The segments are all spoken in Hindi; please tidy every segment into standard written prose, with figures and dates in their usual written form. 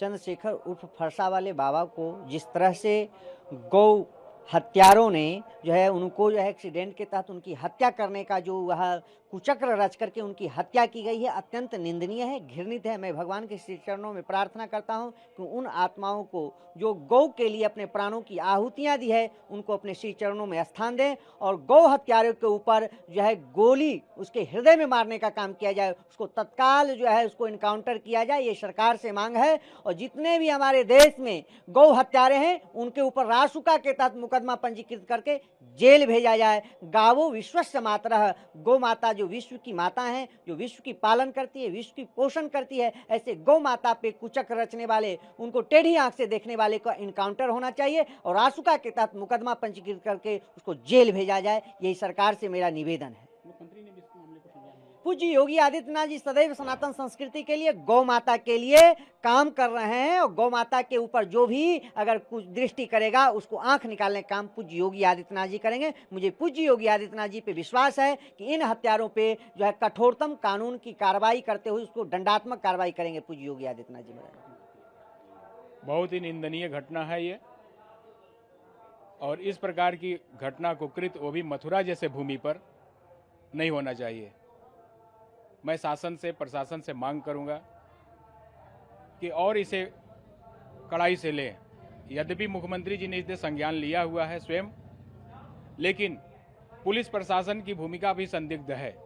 चंद्रशेखर उर्फ फरसा वाले बाबा को जिस तरह से गौ हत्यारों ने जो है उनको जो है एक्सीडेंट के तहत उनकी हत्या करने का जो वह कुचक्र रच करके उनकी हत्या की गई है, अत्यंत निंदनीय है, घृणित है। मैं भगवान के श्री चरणों में प्रार्थना करता हूं कि उन आत्माओं को जो गौ के लिए अपने प्राणों की आहुतियां दी है उनको अपने श्री चरणों में स्थान दें और गौ हत्यारों के ऊपर जो है गोली उसके हृदय में मारने का काम किया जाए, उसको तत्काल जो है उसको इनकाउंटर किया जाए, ये सरकार से मांग है। और जितने भी हमारे देश में गौ हत्यारे हैं उनके ऊपर रासुका के तहत मुकदमा पंजीकृत करके जेल भेजा जाए। गावो विश्वस्य मातरः, गौ माता जो विश्व की माता है, जो विश्व की पालन करती है, विश्व की पोषण करती है, ऐसे गौ माता पे कुचक्र रचने वाले, उनको टेढ़ी आंख से देखने वाले का इनकाउंटर होना चाहिए और रासुका के तहत मुकदमा पंजीकृत करके उसको जेल भेजा जाए। यही सरकार से मेरा निवेदन है। मुख्यमंत्री ने भी इस मामले को संज्ञान लिया। पूज्य योगी आदित्यनाथ जी सदैव सनातन संस्कृति के लिए, गौ माता के लिए काम कर रहे हैं और गौ माता के ऊपर जो भी अगर कुछ दृष्टि करेगा उसको आंख निकालने का काम पूज्य योगी आदित्यनाथ जी करेंगे। मुझे पूज्य योगी आदित्यनाथ जी पे विश्वास है कि इन हत्यारों पे जो है कठोरतम कानून की कार्रवाई करते हुए उसको दंडात्मक कार्रवाई करेंगे पूज्य योगी आदित्यनाथ जी। बहुत ही निंदनीय घटना है ये, और इस प्रकार की घटना को कृत वो भी मथुरा जैसे भूमि पर नहीं होना चाहिए। मैं शासन से, प्रशासन से मांग करूंगा कि और इसे कड़ाई से लें। यद्यपि मुख्यमंत्री जी ने इससे संज्ञान लिया हुआ है स्वयं, लेकिन पुलिस प्रशासन की भूमिका भी संदिग्ध है।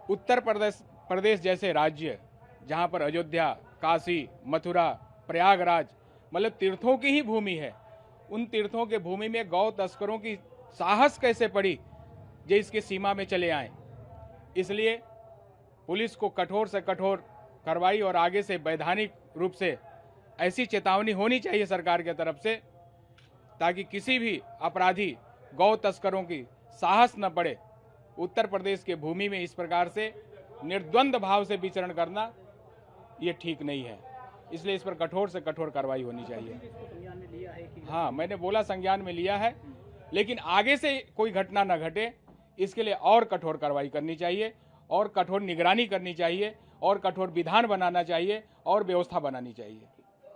उत्तर प्रदेश जैसे राज्य जहां पर अयोध्या, काशी, मथुरा, प्रयागराज मतलब तीर्थों की ही भूमि है, उन तीर्थों के भूमि में गौ तस्करों की साहस कैसे पड़ी जो इसके सीमा में चले आए। इसलिए पुलिस को कठोर से कठोर कार्रवाई और आगे से वैधानिक रूप से ऐसी चेतावनी होनी चाहिए सरकार की तरफ से, ताकि किसी भी अपराधी गौ तस्करों की साहस न पड़े। उत्तर प्रदेश के भूमि में इस प्रकार से निर्द्वंद भाव से विचरण करना ये ठीक नहीं है, इसलिए इस पर कठोर से कठोर कार्रवाई होनी चाहिए। हाँ, मैंने बोला संज्ञान में लिया है, लेकिन आगे से कोई घटना न घटे इसके लिए और कठोर कार्रवाई करनी चाहिए और कठोर निगरानी करनी चाहिए और कठोर विधान बनाना चाहिए और व्यवस्था बनानी चाहिए।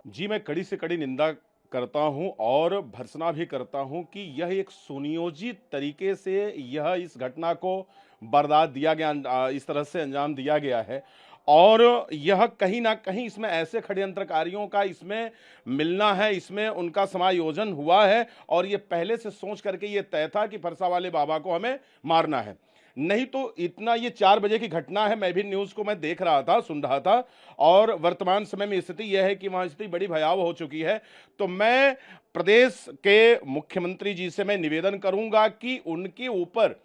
जी, मैं कड़ी से कड़ी निंदा करता हूं और भर्त्सना भी करता हूं कि यह एक सुनियोजित तरीके से यह इस घटना को बर्दाश्त दिया गया, इस तरह से अंजाम दिया गया है। और यह कहीं ना कहीं इसमें ऐसे षड्यंत्रकारियों का इसमें मिलना है, इसमें उनका समायोजन हुआ है और ये पहले से सोच करके ये तय था कि फरसा वाले बाबा को हमें मारना है। नहीं तो इतना, ये 4 बजे की घटना है, मैं भी न्यूज़ को मैं देख रहा था, सुन रहा था, और वर्तमान समय में स्थिति यह है कि वहाँ स्थिति बड़ी भयावह हो चुकी है। तो मैं प्रदेश के मुख्यमंत्री जी से मैं निवेदन करूंगा कि उनके ऊपर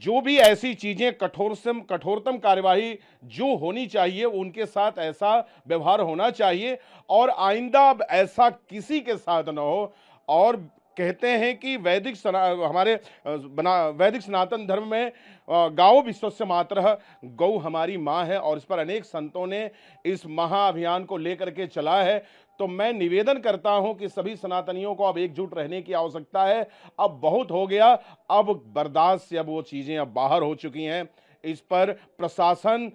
जो भी ऐसी चीजें कठोरतम कार्यवाही जो होनी चाहिए उनके साथ ऐसा व्यवहार होना चाहिए और आइंदा अब ऐसा किसी के साथ न हो। और कहते हैं कि वैदिक सनातन धर्म में गाओ विश्वस्य मातरः, गौ हमारी माँ है और इस पर अनेक संतों ने इस महाअभियान को लेकर के चला है। तो मैं निवेदन करता हूं कि सभी सनातनियों को अब एकजुट रहने की आवश्यकता है। अब बहुत हो गया, अब बर्दाश्त से अब वो चीजें अब बाहर हो चुकी हैं। इस पर प्रशासन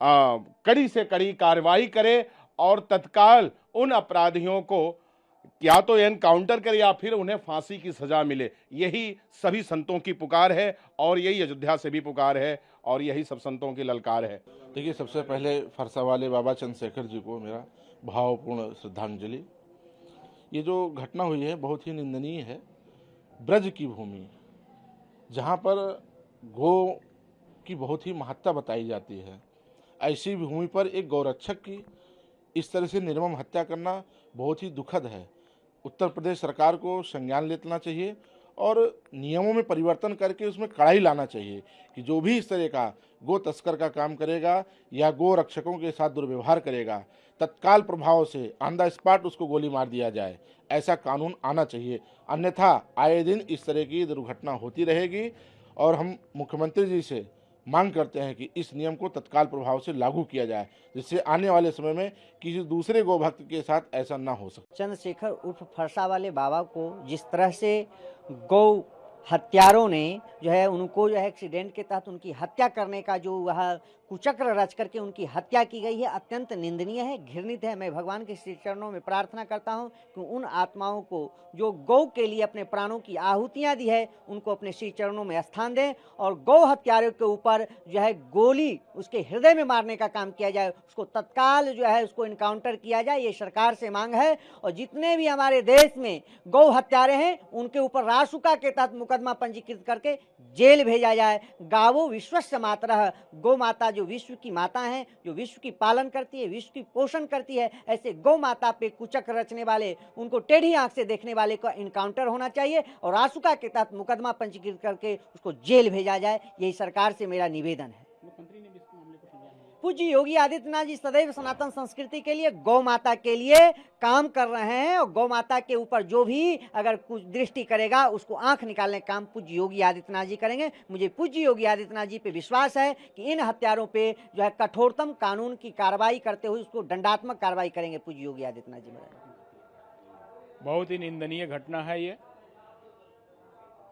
कड़ी से कड़ी कार्रवाई करे और तत्काल उन अपराधियों को या तो एनकाउंटर करे या फिर उन्हें फांसी की सजा मिले। यही सभी संतों की पुकार है और यही अयोध्या से भी पुकार है और यही सब संतों की ललकार है। देखिए, सबसे पहले फरसा वाले बाबा चंद्रशेखर जी को मेरा भावपूर्ण श्रद्धांजलि। ये जो घटना हुई है बहुत ही निंदनीय है। ब्रज की भूमि जहाँ पर गौ की बहुत ही महत्ता बताई जाती है, ऐसी भूमि पर एक गौरक्षक की इस तरह से निर्मम हत्या करना बहुत ही दुखद है। उत्तर प्रदेश सरकार को संज्ञान लेना चाहिए और नियमों में परिवर्तन करके उसमें कड़ाई लाना चाहिए कि जो भी इस तरह का गो तस्कर का काम करेगा या गो रक्षकों के साथ दुर्व्यवहार करेगा, तत्काल प्रभाव से ऑन द स्पॉट उसको गोली मार दिया जाए, ऐसा कानून आना चाहिए। अन्यथा आए दिन इस तरह की दुर्घटना होती रहेगी और हम मुख्यमंत्री जी से मांग करते हैं कि इस नियम को तत्काल प्रभाव से लागू किया जाए, जिससे आने वाले समय में किसी दूसरे गौ भक्त के साथ ऐसा ना हो सके। चंद्रशेखर उर्फ फरसा वाले बाबा को जिस तरह से गौ हत्यारों ने जो है उनको जो है एक्सीडेंट के तहत उनकी हत्या करने का जो वह कुचक्र रच करके उनकी हत्या की गई है, अत्यंत निंदनीय है, घृणित है। मैं भगवान के श्री चरणों में प्रार्थना करता हूं कि उन आत्माओं को जो गौ के लिए अपने प्राणों की आहुतियां दी है, उनको अपने श्री चरणों में स्थान दें और गौ हत्यारों के ऊपर जो है गोली उसके हृदय में मारने का काम किया जाए, उसको तत्काल जो है उसको इनकाउंटर किया जाए, ये सरकार से मांग है। और जितने भी हमारे देश में गौ हत्यारे हैं उनके ऊपर रासुका के तहत मुकदमा पंजीकृत करके जेल भेजा जाए। गावो विश्वस्य मातरः, गौ माता जो विश्व की माता हैं, जो विश्व की पालन करती है, विश्व की पोषण करती है, ऐसे गौ माता पे कुचक्र रचने वाले, उनको टेढ़ी आंख से देखने वाले का इनकाउंटर होना चाहिए और रासुका के तहत मुकदमा पंजीकृत करके उसको जेल भेजा जाए। यही सरकार से मेरा निवेदन है। पूज्य योगी आदित्यनाथ जी सदैव सनातन संस्कृति के लिए, गौ माता के लिए काम कर रहे हैं और गौ माता के ऊपर जो भी अगर कुछ दृष्टि करेगा उसको आंख निकालने का काम पूज्य योगी आदित्यनाथ जी करेंगे। मुझे पूज्य योगी आदित्यनाथ जी पे विश्वास है कि इन हत्यारों पे जो है कठोरतम कानून की कार्रवाई करते हुए उसको दंडात्मक कार्रवाई करेंगे पूज्य योगी आदित्यनाथ जी। बहुत ही निंदनीय घटना है ये,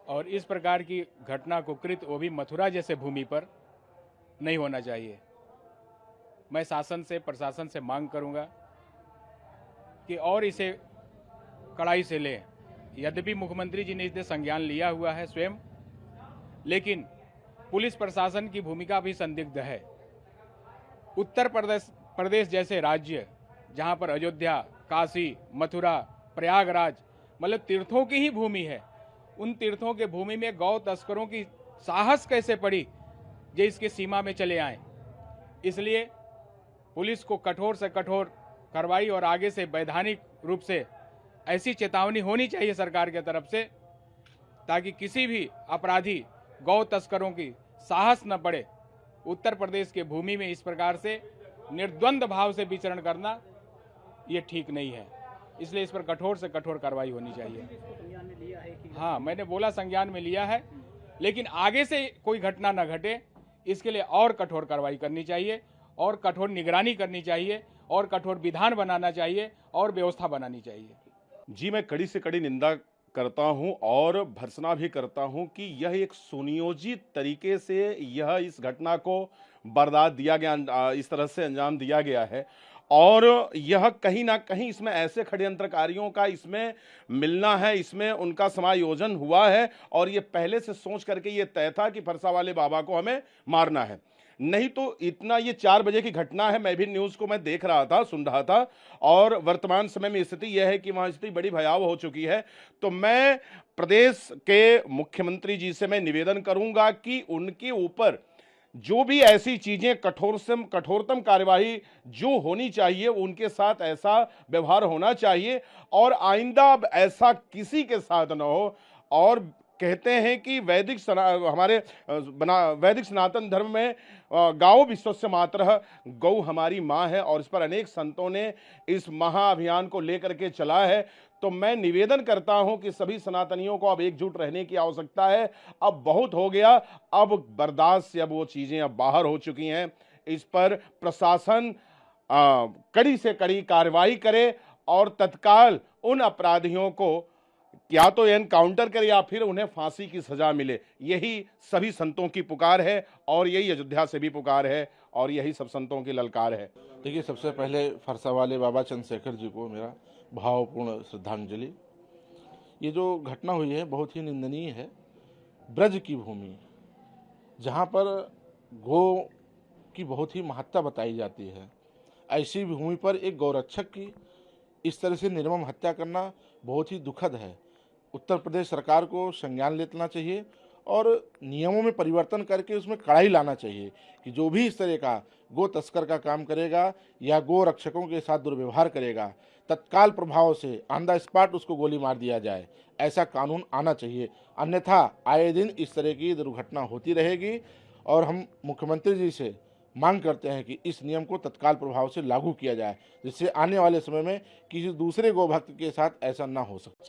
और इस प्रकार की घटना को कृत वो भी मथुरा जैसे भूमि पर नहीं होना चाहिए। मैं शासन से, प्रशासन से मांग करूंगा कि और इसे कड़ाई से लें। यद्यपि मुख्यमंत्री जी ने इससे संज्ञान लिया हुआ है स्वयं, लेकिन पुलिस प्रशासन की भूमिका भी संदिग्ध है। उत्तर प्रदेश जैसे राज्य जहां पर अयोध्या, काशी, मथुरा, प्रयागराज मतलब तीर्थों की ही भूमि है, उन तीर्थों के भूमि में गौ तस्करों की साहस कैसे पड़ी जो इसके सीमा में चले आए। इसलिए पुलिस को कठोर से कठोर कार्रवाई और आगे से वैधानिक रूप से ऐसी चेतावनी होनी चाहिए सरकार की तरफ से, ताकि किसी भी अपराधी गौ तस्करों की साहस न पड़े। उत्तर प्रदेश के भूमि में इस प्रकार से निर्द्वंद भाव से विचरण करना ये ठीक नहीं है, इसलिए इस पर कठोर से कठोर कार्रवाई होनी चाहिए। हाँ, मैंने बोला संज्ञान में लिया है, लेकिन आगे से कोई घटना न घटे इसके लिए और कठोर कार्रवाई करनी चाहिए और कठोर निगरानी करनी चाहिए और कठोर विधान बनाना चाहिए और व्यवस्था बनानी चाहिए। जी, मैं कड़ी से कड़ी निंदा करता हूं और भर्त्सना भी करता हूं कि यह एक सुनियोजित तरीके से यह इस घटना को बर्दाश्त दिया गया, इस तरह से अंजाम दिया गया है। और यह कहीं ना कहीं इसमें ऐसे षड्यंत्रकारियों का इसमें मिलना है, इसमें उनका समायोजन हुआ है और ये पहले से सोच करके ये तय था कि फरसा वाले बाबा को हमें मारना है। नहीं तो इतना, ये 4 बजे की घटना है, मैं भी न्यूज़ को मैं देख रहा था, सुन रहा था, और वर्तमान समय में स्थिति यह है कि वहाँ स्थिति बड़ी भयावह हो चुकी है। तो मैं प्रदेश के मुख्यमंत्री जी से मैं निवेदन करूंगा कि उनके ऊपर जो भी ऐसी चीजें कठोरतम कार्यवाही जो होनी चाहिए उनके साथ ऐसा व्यवहार होना चाहिए और आइंदा अब ऐसा किसी के साथ न हो। और कहते हैं कि वैदिक सनातन धर्म में गाओ विश्वस्य मातरः, गौ हमारी माँ है और इस पर अनेक संतों ने इस महाअभियान को लेकर के चला है। तो मैं निवेदन करता हूं कि सभी सनातनियों को अब एकजुट रहने की आवश्यकता है। अब बहुत हो गया, अब बर्दाश्त से अब वो चीजें अब बाहर हो चुकी हैं। इस पर प्रशासन कड़ी से कड़ी कार्रवाई करे और तत्काल उन अपराधियों को या तो एनकाउंटर करे या फिर उन्हें फांसी की सजा मिले। यही सभी संतों की पुकार है और यही अयोध्या से भी पुकार है और यही सब संतों की ललकार है। देखिए, सबसे पहले फरसा वाले बाबा चंद्रशेखर जी को मेरा भावपूर्ण श्रद्धांजलि। ये जो घटना हुई है बहुत ही निंदनीय है। ब्रज की भूमि जहाँ पर गौ की बहुत ही महत्ता बताई जाती है, ऐसी भूमि पर एक गौरक्षक की इस तरह से निर्मम हत्या करना बहुत ही दुखद है। उत्तर प्रदेश सरकार को संज्ञान लेना चाहिए और नियमों में परिवर्तन करके उसमें कड़ाई लाना चाहिए कि जो भी इस तरह का गो तस्कर का काम करेगा या गो रक्षकों के साथ दुर्व्यवहार करेगा, तत्काल प्रभाव से ऑन द स्पॉट उसको गोली मार दिया जाए, ऐसा कानून आना चाहिए। अन्यथा आए दिन इस तरह की दुर्घटना होती रहेगी और हम मुख्यमंत्री जी से मांग करते हैं कि इस नियम को तत्काल प्रभाव से लागू किया जाए, जिससे आने वाले समय में किसी दूसरे गौ भक्त के साथ ऐसा ना हो सके।